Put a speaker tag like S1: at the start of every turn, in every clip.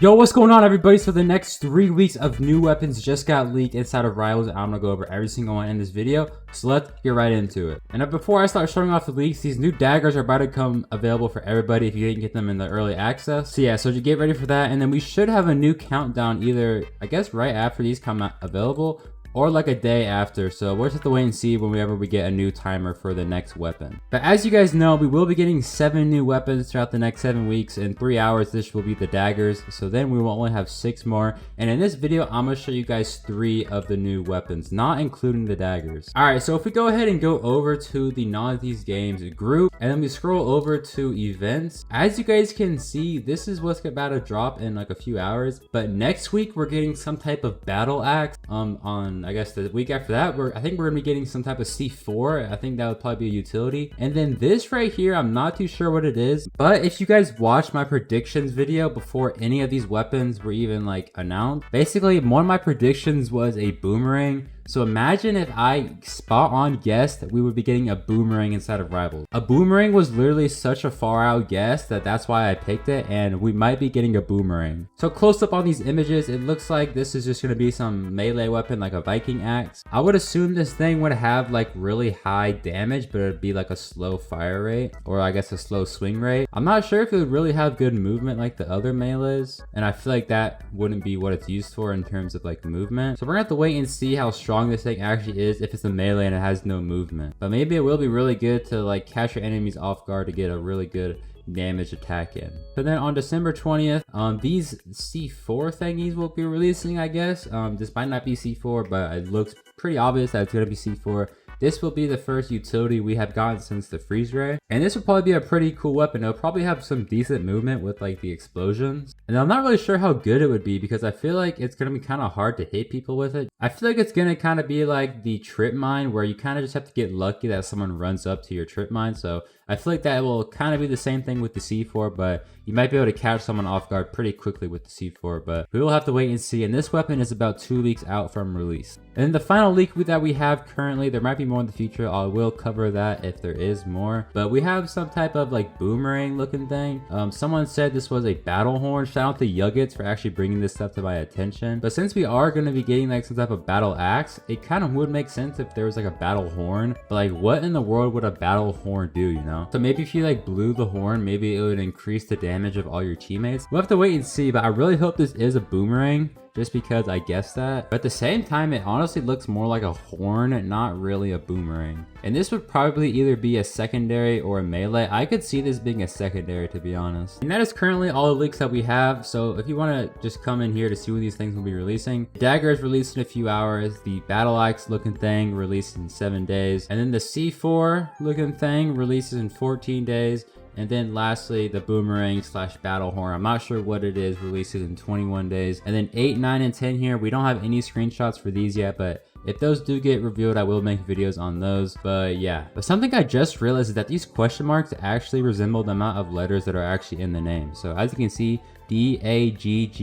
S1: Yo, what's going on, everybody? So the next 3 weeks of new weapons just got leaked inside of Rivals. I'm gonna go over every single one in this video, so let's get right into it. And before I start showing off the leaks, these new daggers are about to come available for everybody if you didn't get them in the early access. So yeah, so you get ready for that, and then we should have a new countdown either, I guess, right after these come out available, or like a day after. So we'll just have to wait and see whenever we get a new timer for the next weapon. But as you guys know, we will be getting 7 new weapons throughout the next 7 weeks. In 3 hours, this will be the daggers. So then we will only have 6 more. And in this video, I'm gonna show you guys 3 of the new weapons, not including the daggers. All right, so if we go ahead and go over to the None of These Games group, and then we scroll over to events, as you guys can see, this is what's about to drop in like a few hours. But next week, we're getting some type of battle axe on, I guess, the week after that, I think we're gonna be getting some type of C4. I think that would probably be a utility. And then this right here, I'm not too sure what it is, but if you guys watched my predictions video before any of these weapons were even like announced, basically one of my predictions was a boomerang. So imagine if I spot on guessed that we would be getting a boomerang inside of Rivals. A boomerang was literally such a far out guess that's why I picked it, and we might be getting a boomerang. So close up on these images, it looks like this is just going to be some melee weapon like a Viking axe. I would assume this thing would have like really high damage, but it'd be like a slow fire rate, or I guess a slow swing rate. I'm not sure if it would really have good movement like the other melees, and I feel like that wouldn't be what it's used for in terms of like movement. So we're gonna have to wait and see how strong this thing actually is if it's a melee and it has no movement. But maybe it will be really good to like catch your enemies off guard to get a really good damage attack in. So then on December 20th, these C4 thingies will be releasing, I guess. This might not be C4, but it looks pretty obvious that it's gonna be C4. This will be the first utility we have gotten since the freeze ray, and this will probably be a pretty cool weapon. It'll probably have some decent movement with like the explosions, and I'm not really sure how good it would be because I feel like it's gonna be kind of hard to hit people with it. I feel like it's gonna kind of be like the trip mine, where you kind of just have to get lucky that someone runs up to your trip mine. So I feel like that will kind of be the same thing with the C4, but you might be able to catch someone off guard pretty quickly with the C4, but we will have to wait and see. And this weapon is about 2 weeks out from release. And then the final leak that we have currently, there might be more in the future. I will cover that if there is more, but we have some type of like boomerang looking thing. Someone said this was a battle horn. Shout out to Yuggets for actually bringing this stuff to my attention. But since we are going to be getting like some type of battle axe, it kind of would make sense if there was like a battle horn, but like what in the world would a battle horn do, you know? So maybe if you like blew the horn, maybe it would increase the damage of all your teammates. We'll have to wait and see, but I really hope this is a boomerang, just because I guessed that. But at the same time, it honestly looks more like a horn, not really a boomerang. And this would probably either be a secondary or a melee. I could see this being a secondary, to be honest. And that is currently all the leaks that we have. So if you want to just come in here to see when these things will be releasing, the dagger is released in a few hours. The battle axe looking thing released in 7 days. And then the C4 looking thing releases in 14 days. And then lastly, the boomerang / battle horn, I'm not sure what it is, releases in 21 days. And then 8, 9, and 10 here, we don't have any screenshots for these yet, but if those do get revealed, I will make videos on those. But yeah, but something I just realized is that these question marks actually resemble the amount of letters that are actually in the name. So as you can see, DAGGERS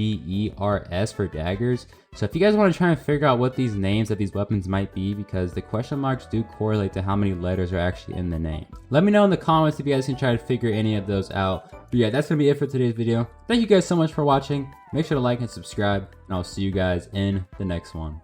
S1: for daggers. So if you guys want to try and figure out what these names of these weapons might be, because the question marks do correlate to how many letters are actually in the name. Let me know in the comments if you guys can try to figure any of those out. But yeah, that's gonna be it for today's video. Thank you guys so much for watching. Make sure to like and subscribe, and I'll see you guys in the next one.